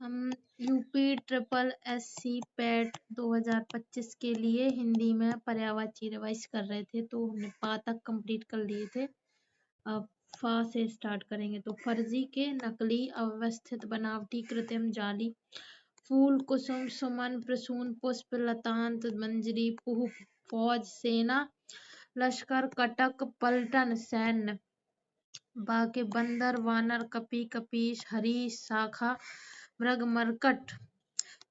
हम UP triple SC PAT 2025 के लिए हिंदी में पर्यायवाची रिवाइज कर रहे थे, तो हमने पा तक कंप्लीट कर लिए थे। अब फा से स्टार्ट करेंगे। तो फर्जी के, नकली, अव्यवस्थित, बनावटी, कृत्रिम, जाली। फूल, कुसुम, सुमन, प्रसून, पुष्प, लतांत, मंजरी, पुह, फौज, सेना, लश्कर, कटक, पलटन, सैन्य। बाके बंदर, वानर, कपि, कपीश, हरीश, शाखा, मृग, मरकट,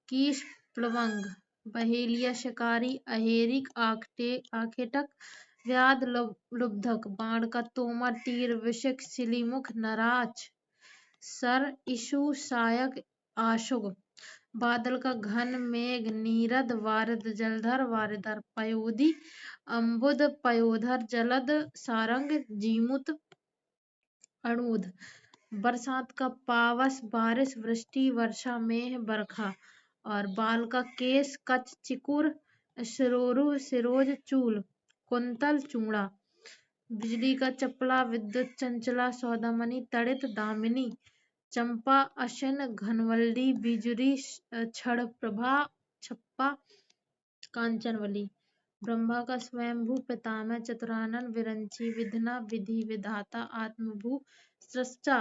कीश, प्लवंग, बहेलिया, शिकारी, अहेरिक, आखेटक, व्याध, लुब्धक, बाण का तोमर, तीर, विषिक, सिलीमुख, नराच, सर, इशु, सायक, आशुग। बादल का घन, मेघ, नीरद, वारिद, जलधर, वारिधर, पयोधी, अम्बुद, पयोधर, जलद, सारंग, जीमूत, अणुध। बरसात का पावस, बारिश, वृष्टि, वर्षा, मेह, बरखा। और बाल का केस, कच, चिकुर, सिरोरु, सिरोज, चूल, कुंतल, चूड़ा। बिजली का चपला, विद्युत चंचला, सौदामणि, तड़ित, दामिनी, चंपा, अशिन, घनवल्ली, बिजुरी, क्षण प्रभा, छप्पा, कांचनवली। ब्रह्मा का स्वयंभू, पितामह, चतुरानन, विरंची, विधना, विधि, विधाता, आत्मभू, सृष्टा,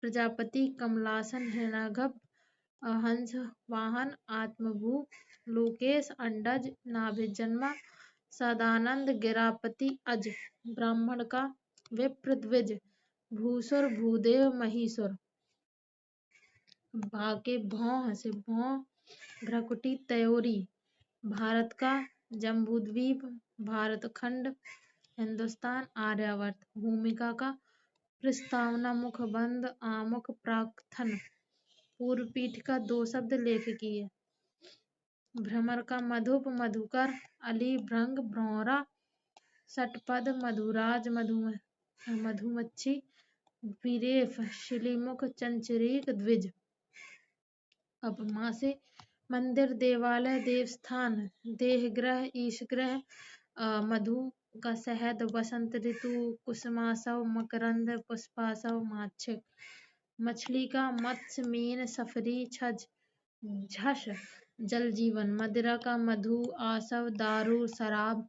प्रजापति, कमलासन, हिरण्यगर्भ, हंस वाहन, आत्मभू, लोकेश, अंडज, नाभिजन्मा, सदानंद, गिरापति, अज। ब्राह्मण का विप्र, द्विज, भूसुर, भूदेव, महिसुर। भाके भौं से भौं, भ्रकुटी, तयोरी। भारत का जम्बूद्वीप, भारतखंड, हिंदुस्तान, आर्यावर्त। भूमिका का प्रस्तावना, मुखबंध, आमुख, प्राक्थन। पूर्व पीठिका 2 शब्द लेखकीय। भ्रमर का मधुप, मधुकर, अली, भृंग, भ्रौरा, षटपद, मधुराज, मधुमच्छी, विरेफ, शिलीमुख, चंचरीक, द्विज। अब माँ से मंदिर, देवालय, देवस्थान, देहग्रह, ईशग्रह, मधु का शहद, वसंत ऋतु, कुसुमासव, मकरंद, पुष्पासव, माच्छिक। मछली का मत्स्य, मीन, सफरी, छज, झष, जल जीवन। मदिरा का मधु, आसव, दारू, शराब।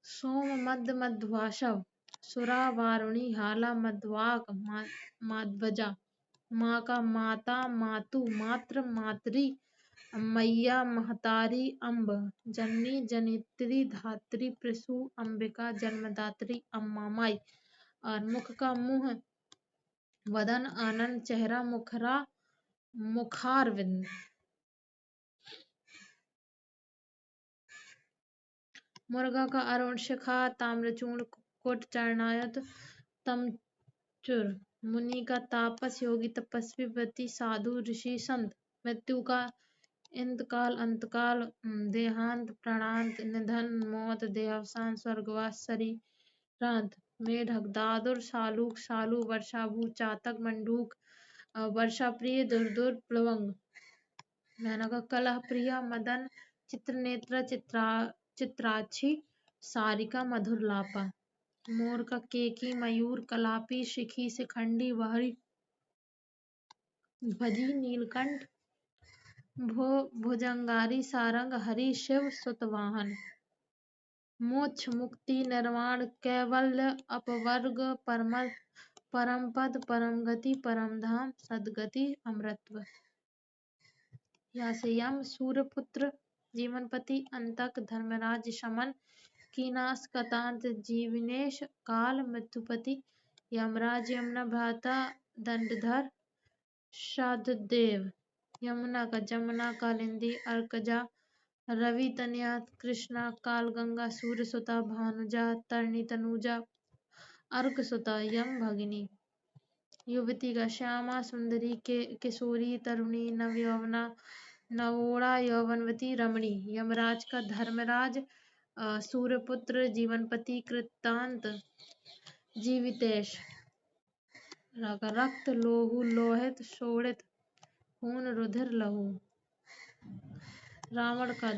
सोम, मद, मध्वाशव, सुरा, वारुणी, हाला, मध्वाक, माध्वजा। माँ का माता, मातु, मात्र, मातरी, मैया, महतारी, अम्ब, जननी, जनित्री, धात्री, प्रसू, अंबिका, जन्मदात्री, अम्मा माई। और मुख का मुँह, वदन, आनंद, चेहरा, मुखरा, मुखारविंद। मुर्गा का अरुण, शिखा, ताम्रचूर्ण, कुट, चरणायुध, तमचुर। मुनि का तापस, योगी, तपस्वी, व्रती, साधु, ऋषि, संत। मृत्यु का इंतकाल, अंतकाल, देहांत, प्राणांत, निधन, मौत, देहावसान, स्वर्गवास, शरीरांत। मेढक, दादुर, शालूक, शालू, वर्षाभू, चातक, मंडूक, वर्षा प्रिय, दुर्दुर, प्लवंग। मेनका कलह प्रिया, मदन, चित्रनेत्र, चित्राक्षी, सारिका, मधुर लापा। मोर का केकी, मयूर, कलापी, शिखी, शिखंडी, बहरी, भजी, नीलकंठ, भुजंगारी, सारंग, हरि, शिव, सुतवाहन। मोक्ष, मुक्ति, निर्वाण, कैवल्य, अपवर्ग, परमपद, परमगति, परमधाम, सद्गति, अमृतत्व। यहाँ से यम, सूर्यपुत्र, जीवनपति, अंतक, धर्मराज, शमन, कीनास, कतांत, जीवनेश, काल, मृत्युपति, यमराज, यमुना भ्राता, दंडधर, शाददेव। यमुना का जमुना, कालिंदी, अर्कजा, रवि, तनया, कृष्णा, काल, गंगा, सूर्य सुता, भानुजा, तरणी, तनुजा, अर्क सुता, यम भगिनी। युवती का श्यामा, सुंदरी, किशोरी, तरुणी, नवयौवना, नवोड़ा, यौवनवती, रमणी। यमराज का धर्मराज, सूर्यपुत्र, जीवनपति, कृतांत, जीवितेश। रक्त, लोहू, लोहित, शोणित, खून, रुधिर, लहू। रावण का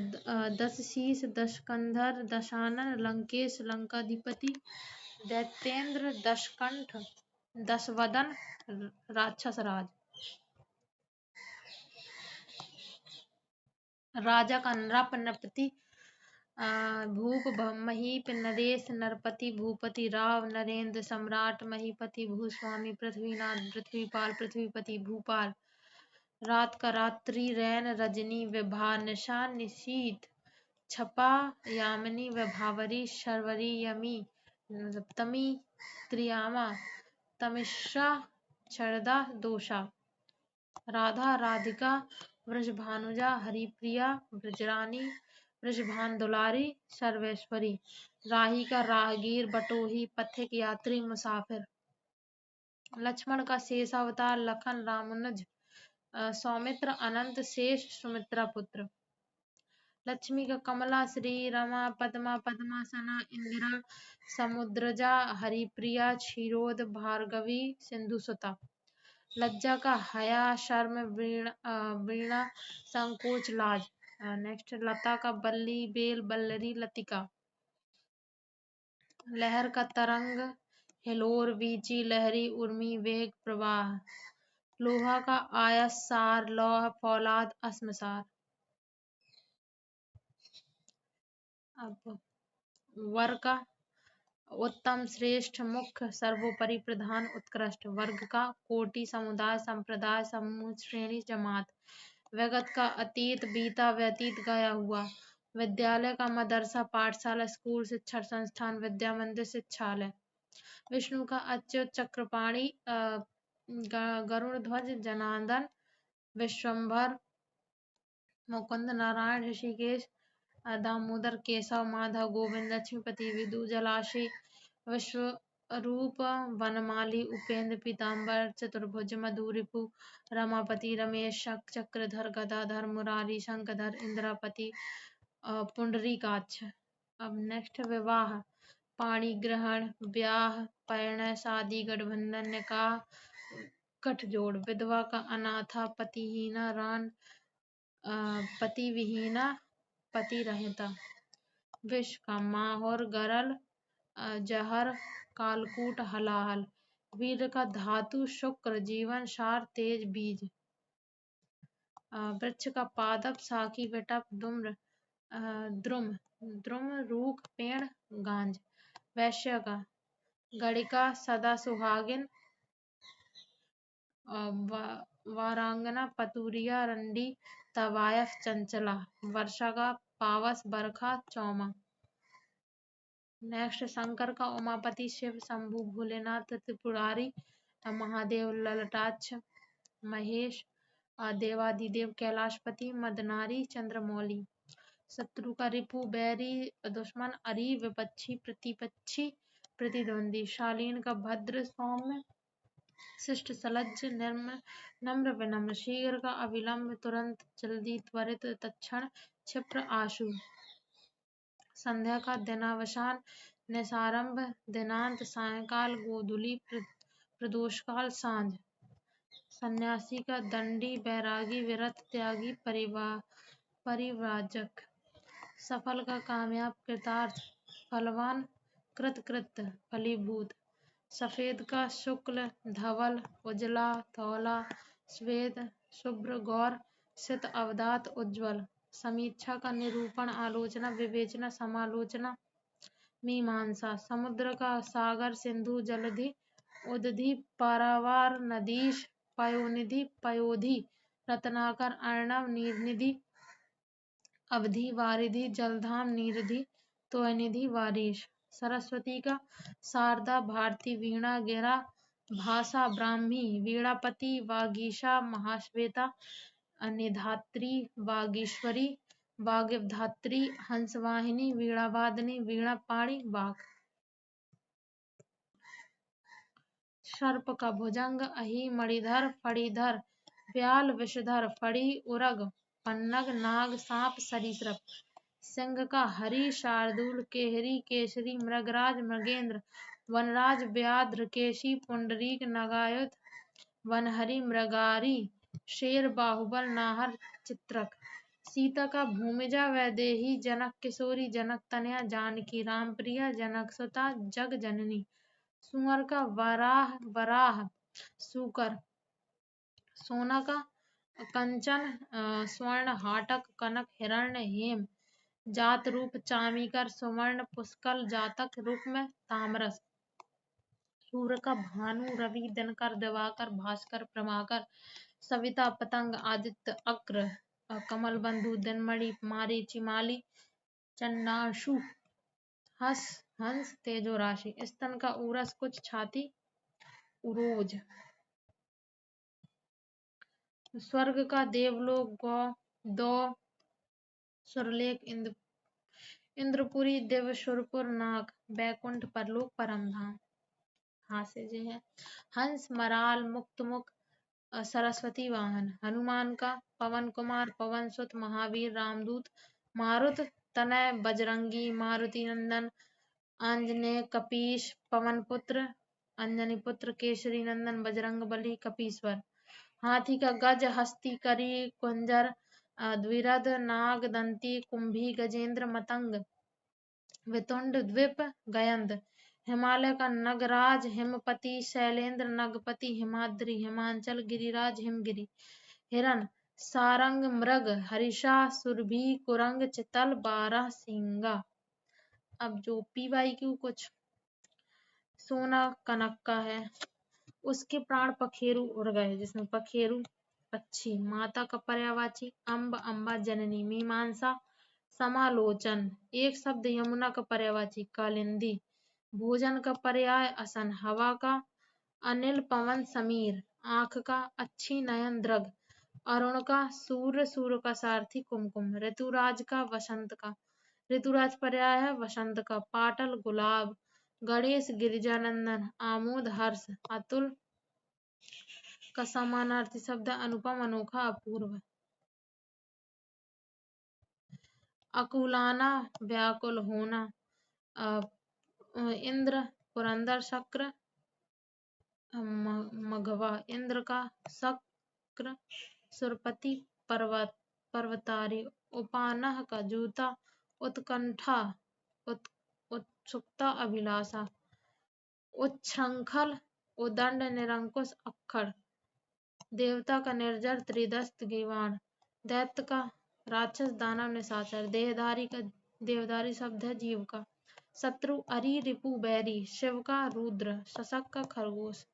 10 शीश, 10 कंधर, दशानन, लंकेश, लंकाधिपति, दैत्येंद्र, 10 कंठ, 10 वदन, राक्षस राज। राजा का नृप नृपति भूप महीप नरेश नरपति भूपति राव नरेंद्र सम्राट महीपति भूस्वामी पृथ्वीनाथ पृथ्वीपाल पृथ्वीपति भूपाल रात का रात्रि रैन रजनी विभा निशा निशीथ छपा यामिनी विभावरी शर्वरी यमी तमी त्रियामा तमिश्रा शरदा दोषा राधा राधिका वृषभानुजा हरिप्रिया ब्रजरानी वृषभान दुलारी सर्वेश्वरी राही का राहगीर बटोही पथिक यात्री मुसाफिर लक्ष्मण का शेषावतार लखन रामानुज सौमित्र अनंत शेष सुमित्रा पुत्र लक्ष्मी का कमला श्री रमा पद्मा पद्मासना इंदिरा समुद्रजा हरिप्रिया क्षीरोद भार्गवी सिंधुसुता लज्जा का हया शर्म वीणा संकोच लाज नेक्स्ट लता का बल्ली बेल बल्लरी लतिका लहर का तरंग हिलोर वीची लहरी उर्मी वेग प्रवाह लोहा का आयस सार लौह फौलाद अस्मसार अब वर का उत्तम श्रेष्ठ मुख्य सर्वोपरि प्रधान उत्कृष्ट वर्ग का कोटि समुदाय संप्रदाय समूह श्रेणी जमात विगत का अतीत बीता व्यतीत गया हुआ विद्यालय का मदरसा पाठशाला स्कूल शिक्षण संस्थान विद्या मंदिर शिक्षालय विष्णु का अच्युत चक्रपाणी गरुड़ ध्वज जनार्दन विश्वम्भर मुकुंद नारायण ऋषिकेश दामोदर केशव माधव गोविंद लक्ष्मीपति विदु जलाशय विश्वरूप वनमाली उपेंद्र पीताम्बर चतुर्भुज मधुरिपु रमापति रमेश चक्रधर गदाधर मुरारी शंखधर इंद्रापति पुंडरीकाक्ष अब नेक्स्ट विवाह पाणी ग्रहण ब्याह परिणय शादी गठबंधन निकाह गठजोड़ विधवा का अनाथा पतिहीना रान पति विहीना पति रहता विष का माहौर गरल जहर कालकूट हलाहल वीर का धातु शुक्र जीवन सार तेज बीज वृक्ष का पादप साखी विटप दुम्र द्रुम द्रुम रूख पेड़ गांज वैश्य का गणिका सदा सुहागिन वारांगना पतुरिया रंडी तवायफ चंचला वर्षा का पावस बरखा चौमा नेक्स्ट शंकर का उमापति शिव शंभु भोलेनाथ त्रिपुरारी महादेव ललटाक्ष महेश देवादिदेव कैलाशपति मदनारी चंद्रमौली शत्रु का रिपु बैरी दुश्मन अरी विपक्षी प्रतिपक्षी प्रतिद्वंदी शालीन का भद्र सौम्य शिष्ट सलज्ज नम्र विनम्र शीघ्र का अविलंब तुरंत जल्दी त्वरित तत्क्षण क्षिप्र आशु संध्या का दिनावसान निसारंभ दिनांत सायंकाल गोधूली प्रदोषकाल सांझ सन्यासी का दंडी बैरागी विरत त्यागी परिव्राजक सफल का कामयाब कृतार्थ फलवान कृत फलीभूत सफेद का शुक्ल धवल उजला धौला श्वेत शुभ्र गौर सित अवदात उज्ज्वल समीक्षा का निरूपण आलोचना विवेचना समालोचना मीमांसा समुद्र का सागर सिंधु जलधि उदधि पारावार नदीश पयोनिधि पयोधि रत्नाकर अर्णव नीरनिधि अवधि वारिधि जलधाम नीरधि तोयनिधि वारीश सरस्वती का शारदा भारती वीणा गिरा भाषा ब्राह्मी वीणापति वागीशा महाश्वेता निधात्री वागीश्वरी वाग्धात्री हंसवाहिनी वीणावादिनी वीणापाणी वाक सर्प का भुजंग अहि मणिधर फणिधर व्याल विषधर फड़ी उरग पन्नग नाग सांप सरीसृप सिंह का हरि शार्दूल केहरी केसरी मृगराज मृगेंद्र वनराज व्याघ्र केशी पुंडरीक नगायुध वनहरि मृगारी शेर बाहुबल नाहर चित्रक सीता का भूमिजा वैदेही जनक किशोरी जनक तनया जानकी रामप्रिया जनक सुता जग जननी सुअर का वराह वराह सूकर सोना का कंचन स्वर्ण हाटक कनक हिरण्य हेम जात रूप चामीकर सुवर्ण पुष्कल जातक रूप में तामरस सूर्य का भानु रवि दिनकर दिवाकर भास्कर प्रभाकर सविता पतंग आदित्य अक्र कमल बंधु दिनमणि मारीचि माली चंडाशु हंस तेजो राशि स्तन का उरस कुछ छाती उरोज स्वर्ग का देवलोक गौ दो सुरलेख इंद्रपुरी दिव्य सुरपुर नाग बैकुंठ परलोक परम धाम। हास्य जी है हंस मराल मुक्त मुख सरस्वती वाहन हनुमान का पवन कुमार पवन सुत महावीर रामदूत मारुत तनय बजरंगी मारुति नंदन आंजनेय कपीश पवन पुत्र अंजनी पुत्र केसरी नंदन बजरंग बली कपीश्वर हाथी का गज हस्ती करी कुंजर द्विरथ नाग दंती कुंभी गजेंद्र मतंग वितुंड द्विप गयंद हिमालय का नगराज हिमपति शैलेंद्र नगपति हिमाद्री हिमांचल गिरिराज हिमगिरी हिरण सारंग मृग हरिषा सुरभि कुरंग चितल बारह सिंगा। अब जो PYQ कुछ सोना कनक का है उसके प्राण पखेरु उड़ गए जिसमें पखेरु पक्षी माता का पर्यायवाची अम्ब अम्बा जननी मीमांसा समालोचन एक शब्द यमुना का पर्यायवाची कालिंदी भोजन का पर्याय असन हवा का अनिल पवन समीर आंख का अच्छी नयन द्रग अरुण का सूर्य सूर्य का सारथी कुमकुम ऋतुराज का वसंत का ऋतुराज पर्याय है वसंत का पाटल गुलाब गणेश गिरिजानंदन आमोद हर्ष अतुल का समानार्थी शब्द अनुपम अनोखा अपूर्व अकुलाना व्याकुल होना इंद्र पुरंदर शक्र मघवा इंद्र का शक्र सुरपति पर्वतारी उपानह का जूता उत्कंठा उत्सुकता अभिलाषा उच्छृंखल उदंड निरंकुश अक्खड़ देवता का निर्जर त्रिदस्त गीवाण दैत्य का राक्षस दानव निशाचर देहधारी का देवधारी शब्द है जीव का शत्रु अरि रिपु बैरी शिव का रुद्र शशक का खरगोश